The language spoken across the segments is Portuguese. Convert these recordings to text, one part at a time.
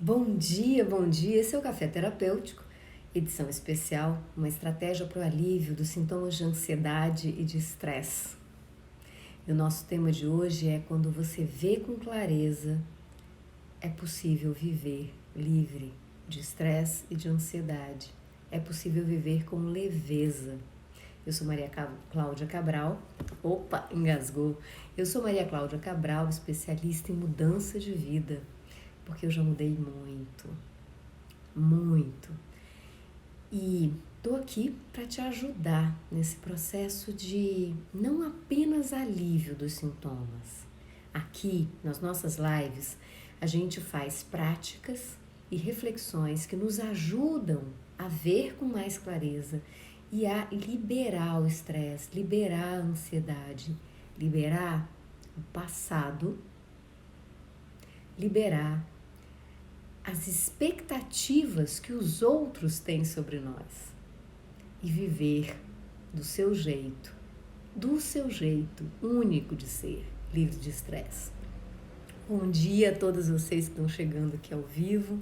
Bom dia. Esse é o Café Terapêutico, edição especial, uma estratégia para o alívio dos sintomas de ansiedade e de estresse. E o nosso tema de hoje é: quando você vê com clareza, é possível viver livre de estresse e de ansiedade. É possível viver com leveza. Eu sou Maria Cláudia Cabral. Opa, engasgou. Eu sou Maria Cláudia Cabral, especialista em mudança de vida, porque eu já mudei muito. E tô aqui para te ajudar nesse processo de não apenas alívio dos sintomas. Aqui, nas nossas lives, a gente faz práticas e reflexões que nos ajudam a ver com mais clareza e a liberar o estresse, liberar a ansiedade, liberar o passado, liberar as expectativas que os outros têm sobre nós e viver do seu jeito único de ser, livre de estresse. Bom dia a todos vocês que estão chegando aqui ao vivo.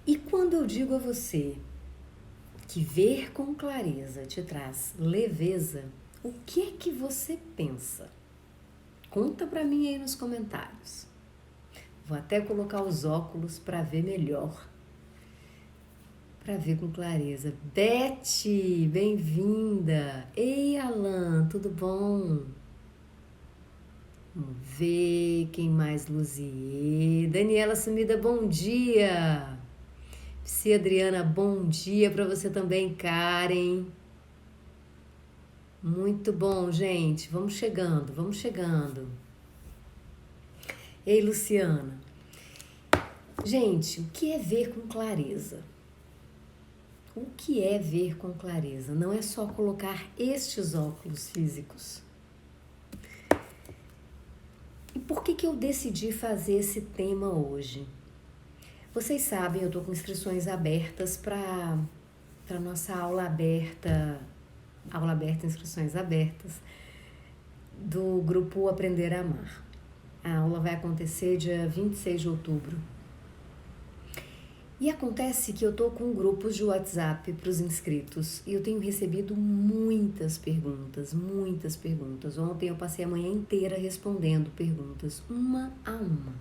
E quando eu digo a você que ver com clareza te traz leveza, o que é que você pensa? Conta pra mim aí nos comentários. Vou até colocar os óculos para ver melhor, para ver com clareza. Beth, bem-vinda! Ei, Alan, tudo bom? Vamos ver quem mais, Luziê. Daniela Sumida, bom dia! Psi Adriana, bom dia para você também, Karen. Muito bom, gente. Vamos chegando. Ei, Luciana. Gente, o que é ver com clareza? O que é ver com clareza? Não é só colocar estes óculos físicos. E por que eu decidi fazer esse tema hoje? Vocês sabem, eu estou com inscrições abertas para nossa aula aberta, inscrições abertas, do grupo Aprender a Amar. A aula vai acontecer dia 26 de outubro. E acontece que eu tô com grupos de WhatsApp para os inscritos e eu tenho recebido muitas perguntas. Ontem eu passei a manhã inteira respondendo perguntas, uma a uma.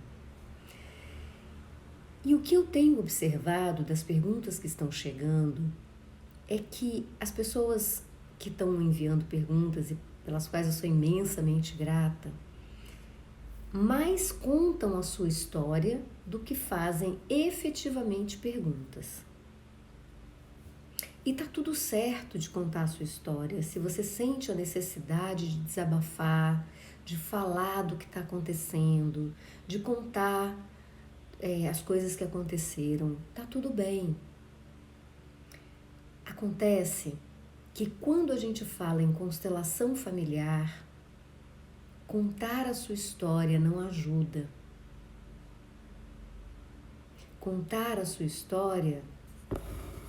E o que eu tenho observado das perguntas que estão chegando é que as pessoas que estão enviando perguntas e pelas quais eu sou imensamente grata, mais contam a sua história do que fazem efetivamente perguntas. E tá tudo certo de contar a sua história. Se você sente a necessidade de desabafar, de falar do que está acontecendo, de contar as coisas que aconteceram, tá tudo bem. Acontece que quando a gente fala em constelação familiar, contar a sua história não ajuda. Contar a sua história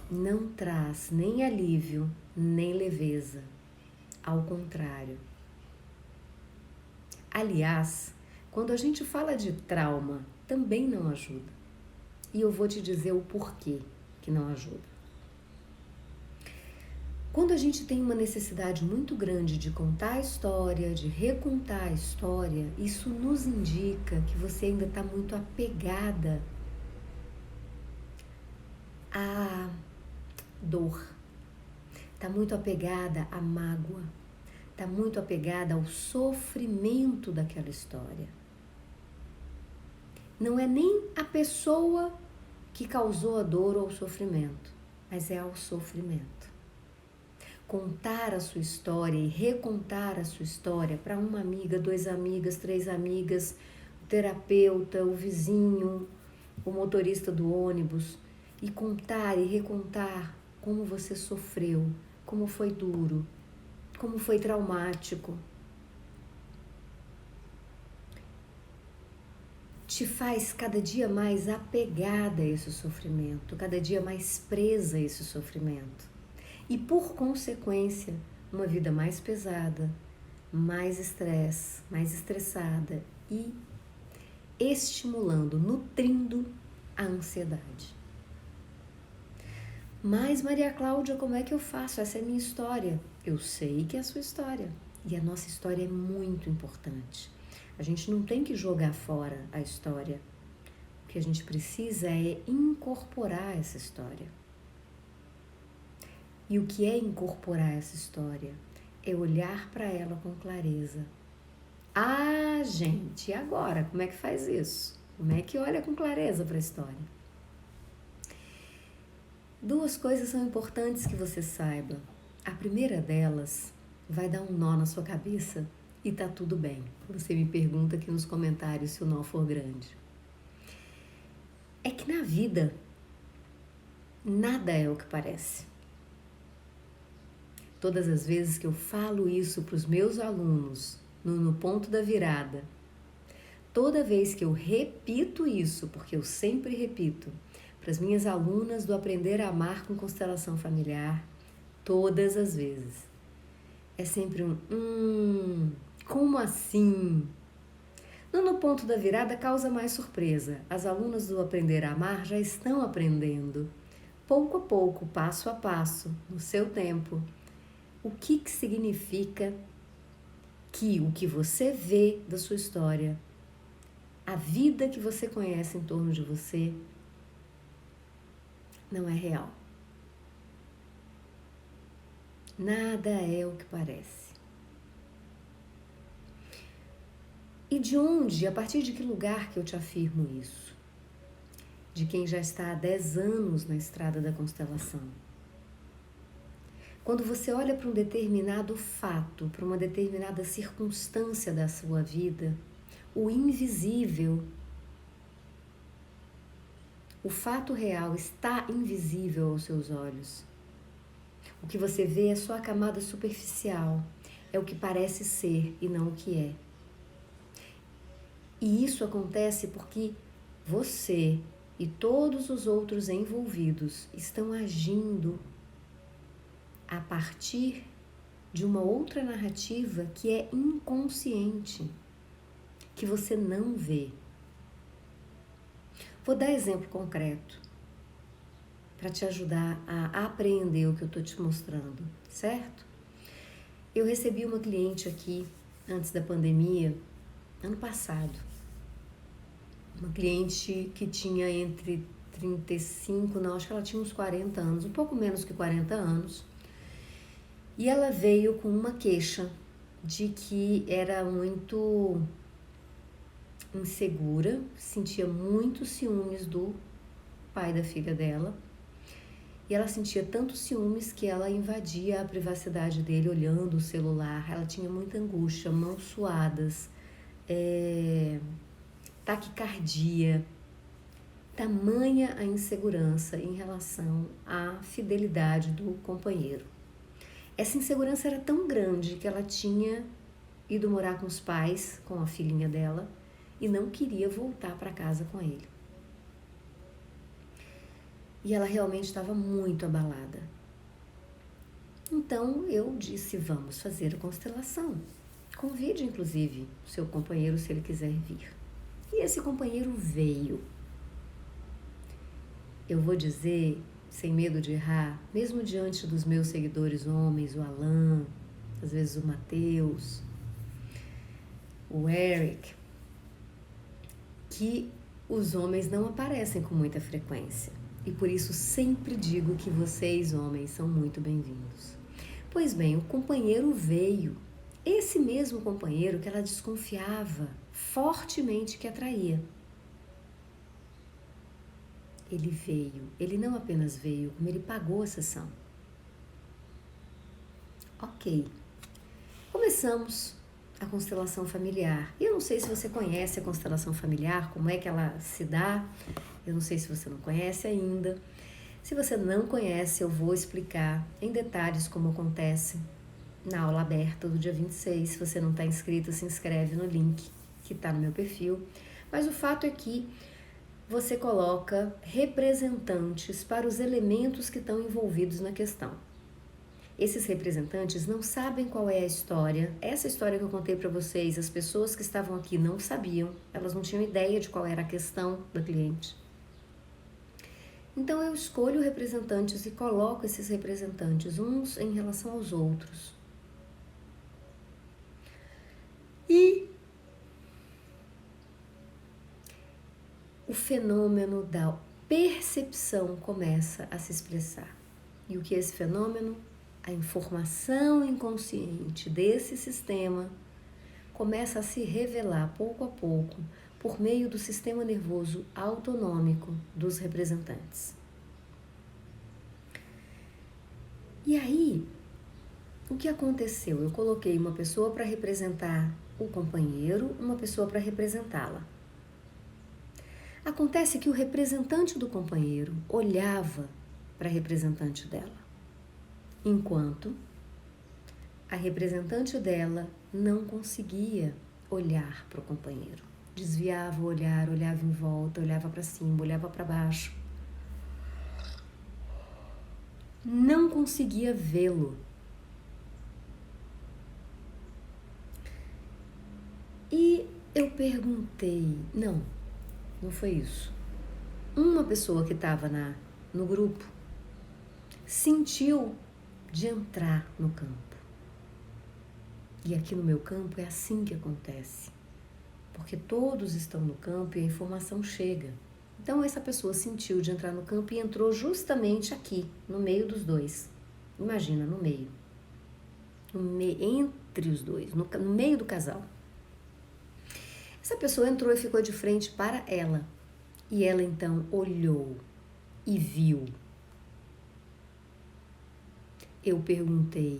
não traz nem alívio, nem leveza. Ao contrário. Aliás, quando a gente fala de trauma, também não ajuda. E eu vou te dizer o porquê que não ajuda. Quando a gente tem uma necessidade muito grande de contar a história, de recontar a história, isso nos indica que você ainda está muito apegada à dor, está muito apegada à mágoa, está muito apegada ao sofrimento daquela história. Não é nem a pessoa que causou a dor ou o sofrimento, mas é ao sofrimento. Contar a sua história e recontar a sua história para uma amiga, 2 amigas, 3 amigas, o terapeuta, o vizinho, o motorista do ônibus, e contar e recontar como você sofreu, como foi duro, como foi traumático, te faz cada dia mais apegada a esse sofrimento, cada dia mais presa a esse sofrimento. E, por consequência, uma vida mais pesada, mais estresse, mais estressada e estimulando, nutrindo a ansiedade. Mas, Maria Cláudia, como é que eu faço? Essa é a minha história. Eu sei que é a sua história. E a nossa história é muito importante. A gente não tem que jogar fora a história. O que a gente precisa é incorporar essa história. E o que é incorporar essa história? É olhar para ela com clareza. Ah, gente, e agora? Como é que faz isso? Como é que olha com clareza para a história? Duas coisas são importantes que você saiba. A primeira delas vai dar um nó na sua cabeça e tá tudo bem. Você me pergunta aqui nos comentários se o nó for grande. É que na vida, nada é o que parece. Todas as vezes que eu falo isso para os meus alunos, no ponto da virada, toda vez que eu repito isso, porque eu sempre repito, para as minhas alunas do Aprender a Amar com Constelação Familiar, todas as vezes. É sempre como assim? No ponto da virada causa mais surpresa. As alunas do Aprender a Amar já estão aprendendo, pouco a pouco, passo a passo, no seu tempo, o que significa que o que você vê da sua história, a vida que você conhece em torno de você, não é real. Nada é o que parece. E de onde, a partir de que lugar que eu te afirmo isso? De quem já está há 10 anos na estrada da constelação. Quando você olha para um determinado fato, para uma determinada circunstância da sua vida, o invisível, o fato real está invisível aos seus olhos. O que você vê é só a camada superficial, é o que parece ser e não o que é. E isso acontece porque você e todos os outros envolvidos estão agindo a partir de uma outra narrativa que é inconsciente, que você não vê. Vou dar exemplo concreto para te ajudar a apreender o que eu estou te mostrando, certo? Eu recebi uma cliente aqui antes da pandemia, ano passado. Uma cliente que tinha entre 35, não, acho que ela tinha uns 40 anos, um pouco menos que 40 anos. E ela veio com uma queixa de que era muito insegura, sentia muitos ciúmes do pai da filha dela. E ela sentia tantos ciúmes que ela invadia a privacidade dele olhando o celular. Ela tinha muita angústia, mãos suadas, taquicardia. Tamanha a insegurança em relação à fidelidade do companheiro. Essa insegurança era tão grande que ela tinha ido morar com os pais, com a filhinha dela, e não queria voltar para casa com ele. E ela realmente estava muito abalada. Então eu disse, vamos fazer a constelação. Convide, inclusive, o seu companheiro se ele quiser vir. E esse companheiro veio. Eu vou dizer, sem medo de errar, mesmo diante dos meus seguidores homens, o Alan, às vezes o Matheus, o Eric, que os homens não aparecem com muita frequência. E por isso sempre digo que vocês, homens, são muito bem-vindos. Pois bem, o companheiro veio. Esse mesmo companheiro que ela desconfiava fortemente que atraía. Ele veio. Ele não apenas veio, como ele pagou a sessão. Ok. Começamos a constelação familiar. E eu não sei se você conhece a constelação familiar, como é que ela se dá. Eu não sei se você não conhece ainda. Se você não conhece, eu vou explicar em detalhes como acontece na aula aberta do dia 26. Se você não está inscrito, se inscreve no link que está no meu perfil. Mas o fato é que você coloca representantes para os elementos que estão envolvidos na questão. Esses representantes não sabem qual é a história. Essa história que eu contei para vocês, as pessoas que estavam aqui não sabiam, elas não tinham ideia de qual era a questão da cliente. Então eu escolho representantes e coloco esses representantes uns em relação aos outros. E o fenômeno da percepção começa a se expressar. E o que é esse fenômeno? A informação inconsciente desse sistema começa a se revelar pouco a pouco por meio do sistema nervoso autonômico dos representantes. E aí, o que aconteceu? Eu coloquei uma pessoa para representar o companheiro, uma pessoa para representá-la. Acontece que o representante do companheiro olhava para a representante dela, enquanto a representante dela não conseguia olhar para o companheiro. Desviava o olhar, olhava em volta, olhava para cima, olhava para baixo. Não conseguia vê-lo. E eu perguntei, não foi isso. Uma pessoa que estava no grupo sentiu de entrar no campo. E aqui no meu campo é assim que acontece. Porque todos estão no campo e a informação chega. Então essa pessoa sentiu de entrar no campo e entrou justamente aqui, no meio dos dois. Imagina, no meio. Entre os dois, no meio do casal. Essa pessoa entrou e ficou de frente para ela. E ela então olhou e viu. Eu perguntei,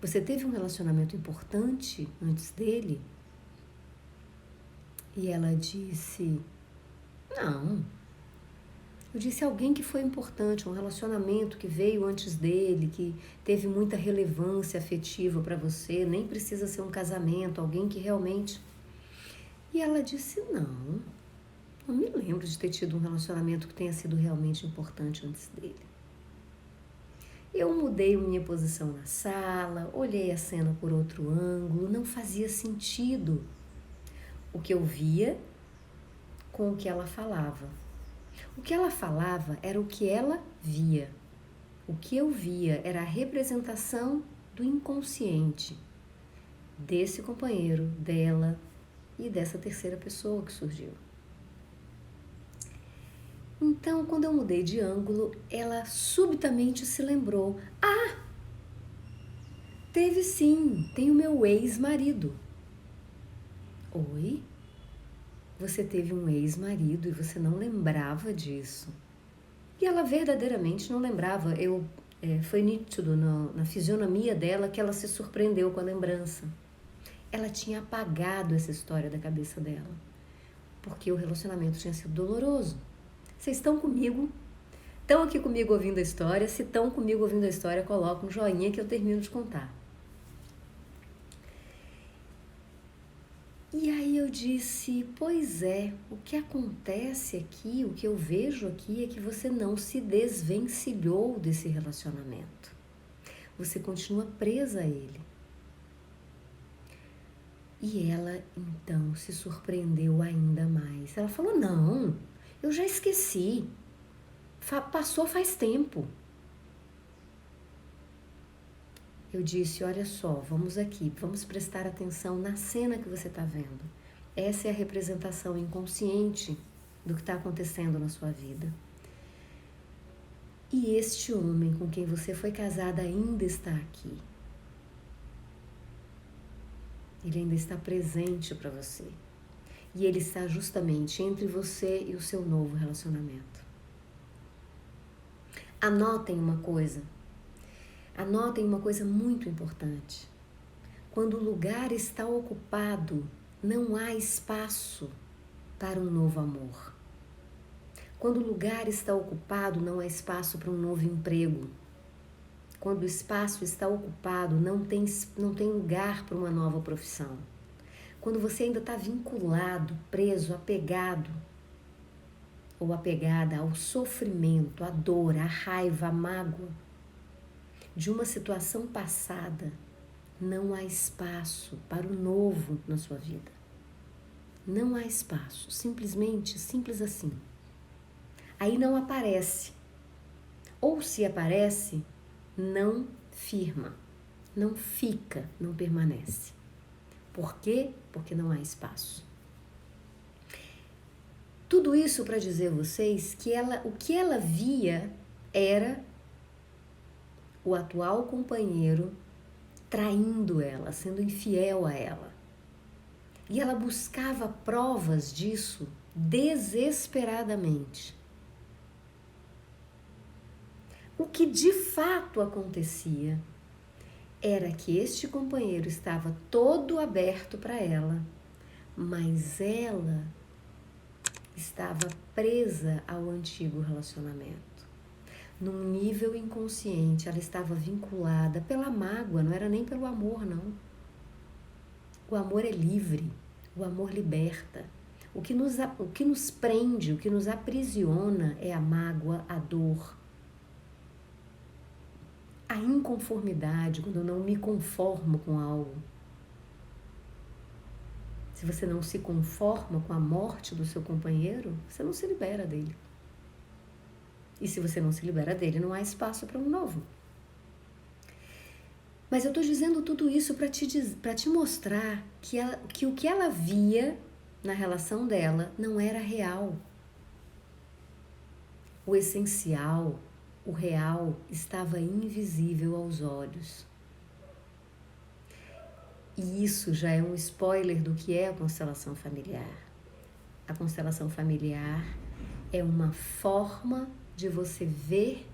você teve um relacionamento importante antes dele? E ela disse, não. Eu disse alguém que foi importante, um relacionamento que veio antes dele, que teve muita relevância afetiva para você, nem precisa ser um casamento, alguém que realmente... E ela disse, não me lembro de ter tido um relacionamento que tenha sido realmente importante antes dele. Eu mudei minha posição na sala, olhei a cena por outro ângulo, não fazia sentido o que eu via com o que ela falava. O que ela falava era o que ela via. O que eu via era a representação do inconsciente desse companheiro, dela e dessa terceira pessoa que surgiu. Então, quando eu mudei de ângulo, ela subitamente se lembrou. Teve sim, tem o meu ex-marido. Oi? Você teve um ex-marido e você não lembrava disso? E ela verdadeiramente não lembrava. Foi nítido na fisionomia dela que ela se surpreendeu com a lembrança. Ela tinha apagado essa história da cabeça dela, porque o relacionamento tinha sido doloroso. Vocês estão comigo? Estão aqui comigo ouvindo a história? Se estão comigo ouvindo a história, coloca um joinha que eu termino de contar. E aí eu disse, pois é, o que acontece aqui, o que eu vejo aqui é que você não se desvencilhou desse relacionamento. Você continua presa a ele. E ela então se surpreendeu ainda mais. Ela falou, não, eu já esqueci. Passou faz tempo. Eu disse, olha só, vamos prestar atenção na cena que você está vendo. Essa é a representação inconsciente do que está acontecendo na sua vida. E este homem com quem você foi casada ainda está aqui. Ele ainda está presente para você. E ele está justamente entre você e o seu novo relacionamento. Anotem uma coisa muito importante. Quando o lugar está ocupado, não há espaço para um novo amor. Quando o lugar está ocupado, não há espaço para um novo emprego. Quando o espaço está ocupado, não tem lugar para uma nova profissão. Quando você ainda está vinculado, preso, apegado ou apegada ao sofrimento, à dor, à raiva, à mágoa, de uma situação passada, não há espaço para o novo na sua vida. Não há espaço, simplesmente, simples assim. Aí não aparece. Ou se aparece, não firma, não fica, não permanece. Por quê? Porque não há espaço. Tudo isso para dizer a vocês que o que ela via era o atual companheiro traindo ela, sendo infiel a ela. E ela buscava provas disso desesperadamente. O que de fato acontecia era que este companheiro estava todo aberto para ela, mas ela estava presa ao antigo relacionamento. Num nível inconsciente, ela estava vinculada pela mágoa, não era nem pelo amor, não. O amor é livre, o amor liberta. O que nos prende, o que nos aprisiona é a mágoa, a dor, a inconformidade, quando eu não me conformo com algo. Se você não se conforma com a morte do seu companheiro, você não se libera dele. E se você não se libera dele, não há espaço para um novo. Mas eu estou dizendo tudo isso para te mostrar que o que ela via na relação dela não era real. O essencial, o real, estava invisível aos olhos. E isso já é um spoiler do que é a constelação familiar. A constelação familiar é uma forma de você ver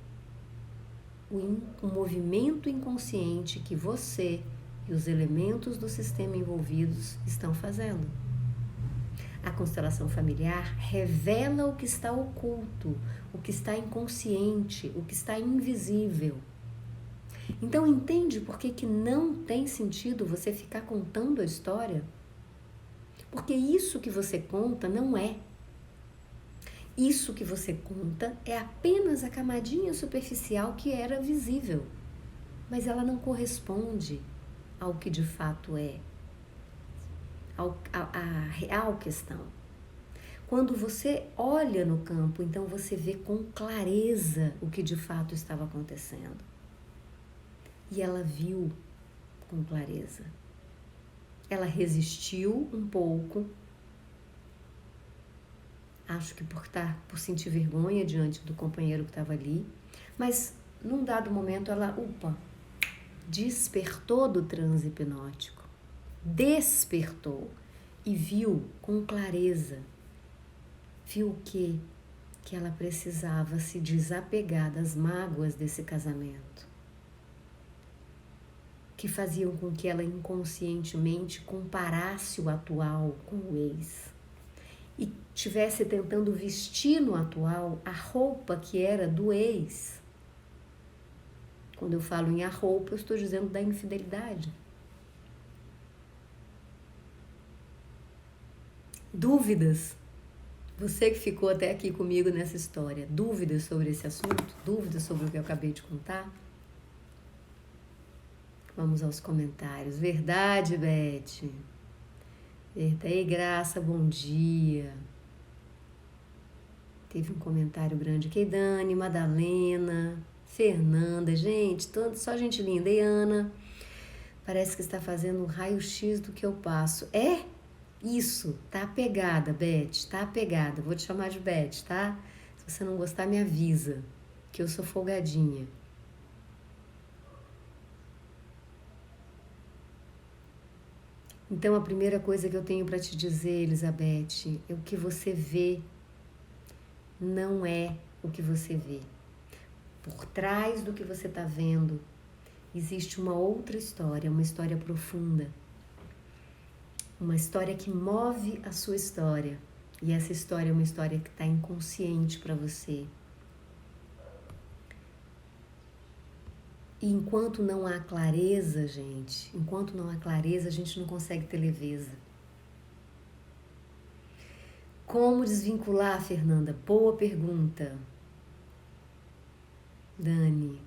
o movimento inconsciente que você e os elementos do sistema envolvidos estão fazendo. A constelação familiar revela o que está oculto, o que está inconsciente, o que está invisível. Então entende por que não tem sentido você ficar contando a história? Porque isso que você conta não é. Isso que você conta é apenas a camadinha superficial que era visível, mas ela não corresponde ao que de fato é, à real questão. Quando você olha no campo, então você vê com clareza o que de fato estava acontecendo. E ela viu com clareza. Ela resistiu um pouco, acho que por sentir vergonha diante do companheiro que estava ali, mas num dado momento ela, despertou do transe hipnótico, despertou e viu com clareza, viu o quê? Que ela precisava se desapegar das mágoas desse casamento, que faziam com que ela inconscientemente comparasse o atual com o ex e estivesse tentando vestir no atual a roupa que era do ex. Quando eu falo em a roupa, eu estou dizendo da infidelidade. Dúvidas? Você que ficou até aqui comigo nessa história, dúvidas sobre esse assunto? Dúvidas sobre o que eu acabei de contar? Vamos aos comentários. Verdade, Beth? Ei, Graça, bom dia. Teve um comentário grande aqui. Dani, Madalena, Fernanda, gente, só gente linda. E Ana, parece que está fazendo um raio-x do que eu passo. É? Isso, tá apegada, Beth, tá apegada. Vou te chamar de Beth, tá? Se você não gostar, me avisa, que eu sou folgadinha. Então, a primeira coisa que eu tenho para te dizer, Elizabeth, é o que você vê não é o que você vê. Por trás do que você está vendo, existe uma outra história, uma história profunda. Uma história que move a sua história. E essa história é uma história que está inconsciente para você. E enquanto não há clareza, gente, enquanto não há clareza, a gente não consegue ter leveza. Como desvincular, Fernanda? Boa pergunta. Dani.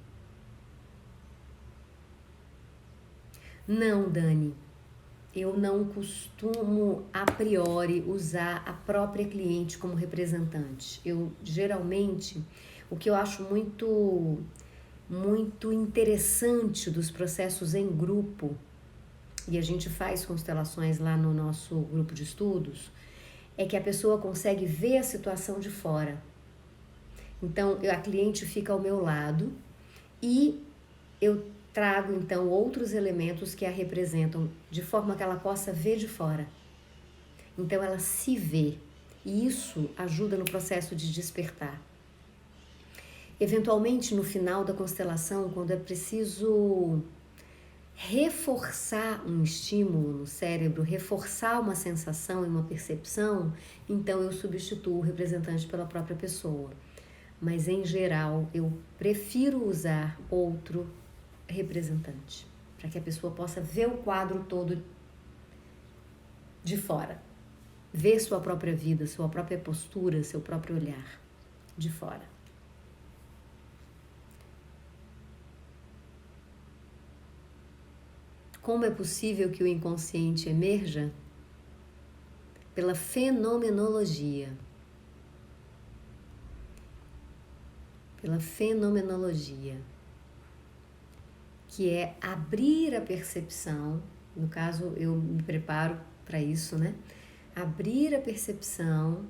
Não, Dani, eu não costumo a priori usar a própria cliente como representante. Eu geralmente, o que eu acho muito interessante dos processos em grupo, e a gente faz constelações lá no nosso grupo de estudos, é que a pessoa consegue ver a situação de fora. Então, a cliente fica ao meu lado e eu trago então outros elementos que a representam de forma que ela possa ver de fora. Então ela se vê e isso ajuda no processo de despertar. Eventualmente no final da constelação, quando é preciso reforçar um estímulo no cérebro, reforçar uma sensação e uma percepção, então eu substituo o representante pela própria pessoa. Mas em geral eu prefiro usar outro representante, para que a pessoa possa ver o quadro todo de fora, ver sua própria vida, sua própria postura, seu próprio olhar de fora. Como é possível que o inconsciente emerja? Pela fenomenologia. Pela fenomenologia, que é abrir a percepção, no caso eu me preparo para isso, né? Abrir a percepção,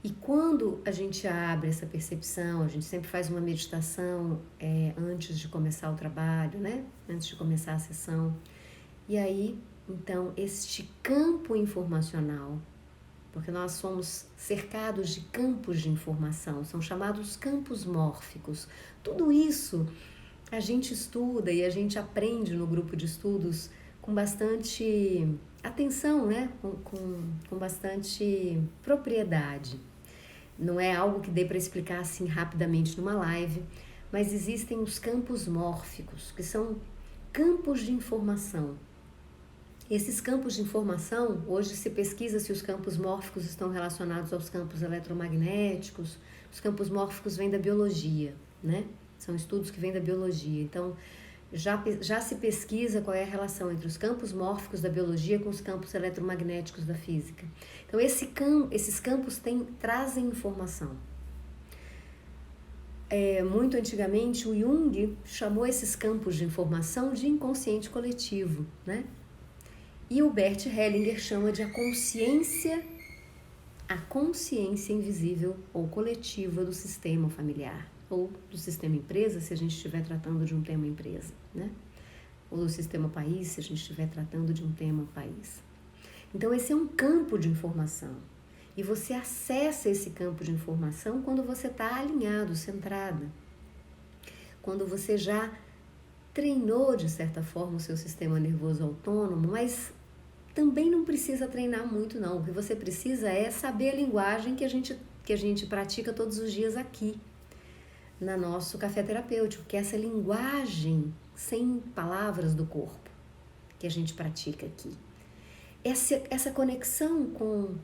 e quando a gente abre essa percepção, a gente sempre faz uma meditação antes de começar o trabalho, né? Antes de começar a sessão. E aí, então, este campo informacional, porque nós somos cercados de campos de informação, são chamados campos mórficos. Tudo isso a gente estuda e a gente aprende no grupo de estudos com bastante atenção, né? Com bastante propriedade. Não é algo que dê para explicar assim rapidamente numa live, mas existem os campos mórficos, que são campos de informação. Esses campos de informação, hoje se pesquisa se os campos mórficos estão relacionados aos campos eletromagnéticos. Os campos mórficos vêm da biologia, né? São estudos que vêm da biologia. Então, já se pesquisa qual é a relação entre os campos mórficos da biologia com os campos eletromagnéticos da física. Então, esses campos trazem informação. Muito antigamente, o Jung chamou esses campos de informação de inconsciente coletivo, né? E o Bert Hellinger chama de a consciência invisível ou coletiva do sistema familiar, ou do sistema empresa, se a gente estiver tratando de um tema empresa, né? Ou do sistema país, se a gente estiver tratando de um tema país. Então, esse é um campo de informação. E você acessa esse campo de informação quando você está alinhado, centrada. Quando você já treinou, de certa forma, o seu sistema nervoso autônomo, mas também não precisa treinar muito, não. O que você precisa é saber a linguagem que a gente pratica todos os dias aqui, no nosso café terapêutico, que é essa linguagem sem palavras do corpo que a gente pratica aqui. Essa conexão com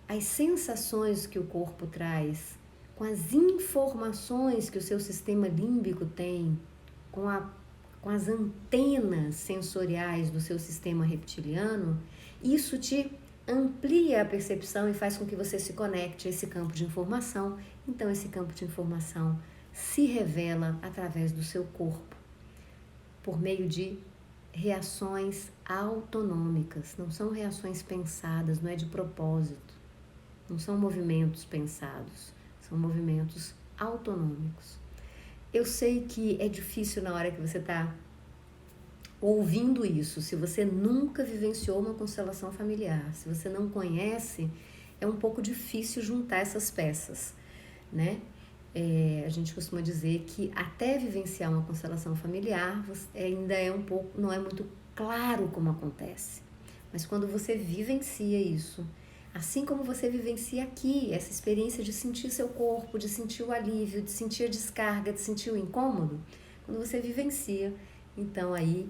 as sensações que o corpo traz, com as informações que o seu sistema límbico tem, com as antenas sensoriais do seu sistema reptiliano, isso te amplia a percepção e faz com que você se conecte a esse campo de informação. Então, esse campo de informação se revela através do seu corpo, por meio de reações autonômicas. Não são reações pensadas, não é de propósito. Não são movimentos pensados, são movimentos autonômicos. Eu sei que é difícil na hora que você está ouvindo isso, se você nunca vivenciou uma constelação familiar, se você não conhece, é um pouco difícil juntar essas peças, né? A gente costuma dizer que até vivenciar uma constelação familiar ainda é não é muito claro como acontece. Mas quando você vivencia isso, assim como você vivencia aqui, essa experiência de sentir seu corpo, de sentir o alívio, de sentir a descarga, de sentir o incômodo, quando você vivencia, então aí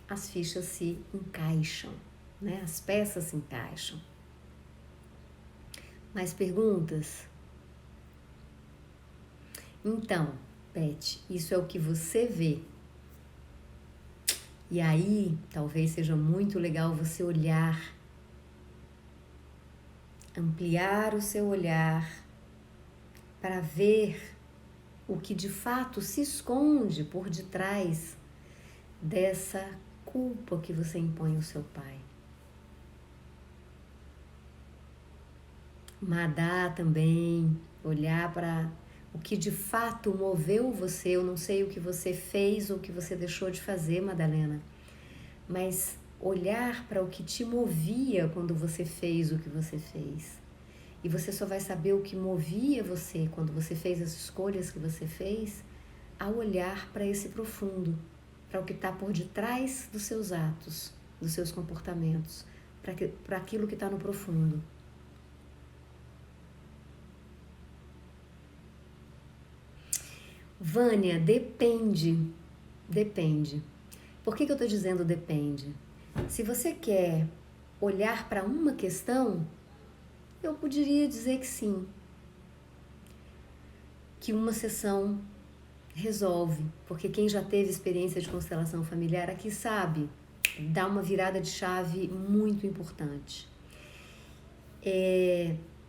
as fichas se encaixam, né? As peças se encaixam. Mais perguntas? Então, Beth, isso é o que você vê. E aí, talvez seja muito legal você olhar, ampliar o seu olhar para ver o que de fato se esconde por detrás dessa culpa que você impõe ao seu pai. Madá também, olhar para o que de fato moveu você. Eu não sei o que você fez ou o que você deixou de fazer, Madalena, mas olhar para o que te movia quando você fez o que você fez. E você só vai saber o que movia você quando você fez as escolhas que você fez ao olhar para esse profundo, para o que está por detrás dos seus atos, dos seus comportamentos, para aquilo que está no profundo. Vânia, depende. Por que eu estou dizendo depende? Se você quer olhar para uma questão, eu poderia dizer que sim, que uma sessão resolve, porque quem já teve experiência de constelação familiar aqui sabe, dá uma virada de chave muito importante.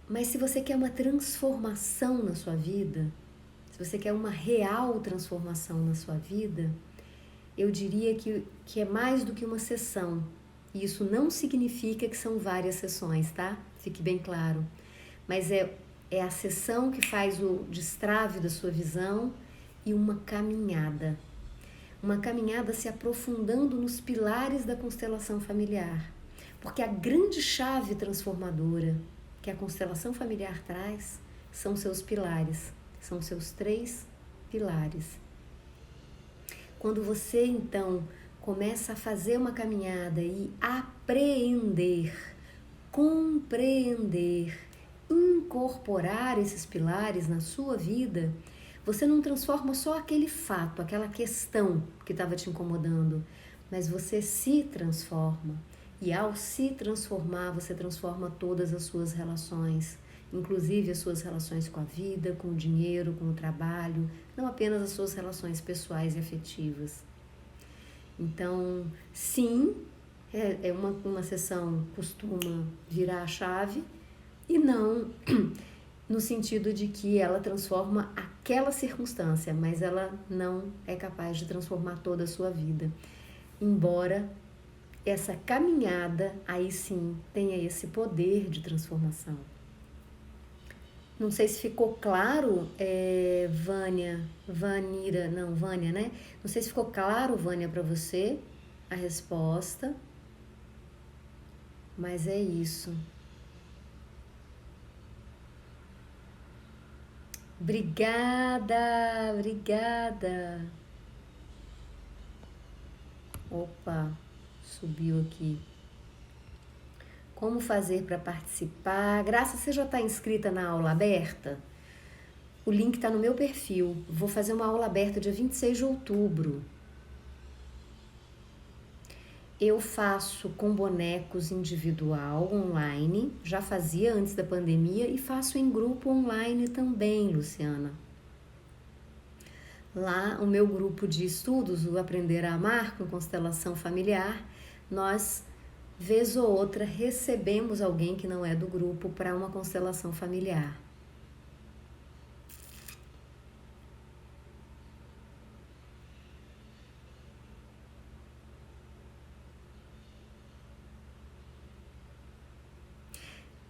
Mas se você quer uma transformação na sua vida, se você quer uma real transformação na sua vida, eu diria que é mais do que uma sessão. E isso não significa que são várias sessões, tá? Fique bem claro. Mas é a sessão que faz o destrave da sua visão e uma caminhada. Uma caminhada se aprofundando nos pilares da constelação familiar. Porque a grande chave transformadora que a constelação familiar traz são seus pilares. São seus 3 pilares. Quando você, então, começa a fazer uma caminhada e apreender, compreender, incorporar esses pilares na sua vida, você não transforma só aquele fato, aquela questão que estava te incomodando, mas você se transforma. E ao se transformar, você transforma todas as suas relações, inclusive as suas relações com a vida, com o dinheiro, com o trabalho, não apenas as suas relações pessoais e afetivas. Então, sim, uma sessão costuma virar a chave e não no sentido de que ela transforma aquela circunstância, mas ela não é capaz de transformar toda a sua vida. Embora essa caminhada, aí sim, tenha esse poder de transformação. Não sei se ficou claro, Vânia, né? Não sei se ficou claro, Vânia, para você a resposta, mas é isso. Obrigada. Opa, subiu aqui. Como fazer para participar? Graça, você já está inscrita na aula aberta? O link está no meu perfil. Vou fazer uma aula aberta dia 26 de outubro. Eu faço com bonecos individual, online. Já fazia antes da pandemia e faço em grupo online também, Luciana. Lá, o meu grupo de estudos, o Aprender a Amar com Constelação Familiar, nós, vez ou outra, recebemos alguém que não é do grupo para uma constelação familiar.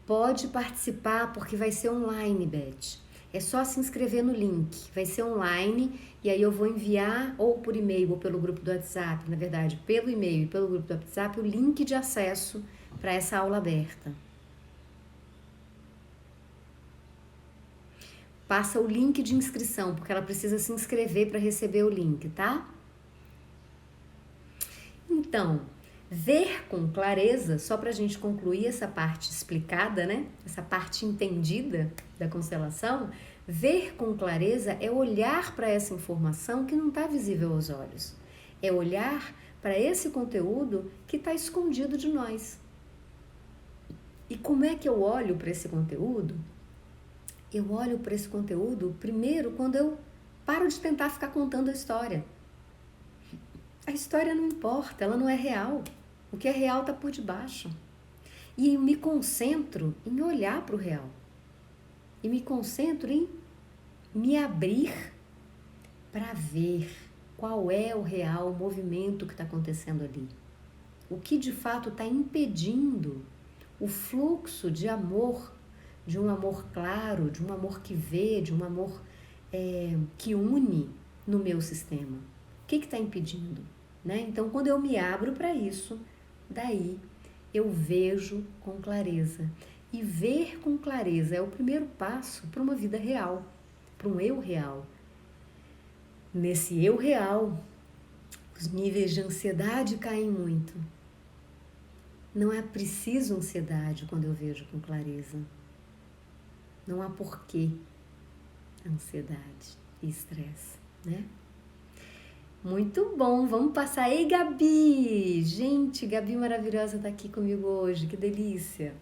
Pode participar porque vai ser online, Beth. É só se inscrever no link. Vai ser online e aí eu vou enviar ou por e-mail ou pelo grupo do WhatsApp, na verdade, pelo e-mail e pelo grupo do WhatsApp, o link de acesso para essa aula aberta. Passa o link de inscrição, porque ela precisa se inscrever para receber o link, tá? Então, ver com clareza, só para a gente concluir essa parte explicada, né? Essa parte entendida da constelação, ver com clareza é olhar para essa informação que não está visível aos olhos. É olhar para esse conteúdo que está escondido de nós. E como é que eu olho para esse conteúdo? Eu olho para esse conteúdo primeiro quando eu paro de tentar ficar contando a história. a história não importa, ela não é real. O que é real está por debaixo. E eu me concentro em olhar para o real. E me concentro em me abrir para ver qual é o real movimento que está acontecendo ali. O que de fato está impedindo o fluxo de amor, de um amor claro, de um amor que vê, de um amor que une no meu sistema. O que está impedindo? Né? Então, quando eu me abro para isso, daí eu vejo com clareza. E ver com clareza é o primeiro passo para uma vida real, para um eu real. Nesse eu real, os níveis de ansiedade caem muito. Não é preciso ansiedade quando eu vejo com clareza. Não há porquê ansiedade e estresse, né? Muito bom, vamos passar. Ei, Gabi! Gente, Gabi maravilhosa tá aqui comigo hoje, que delícia!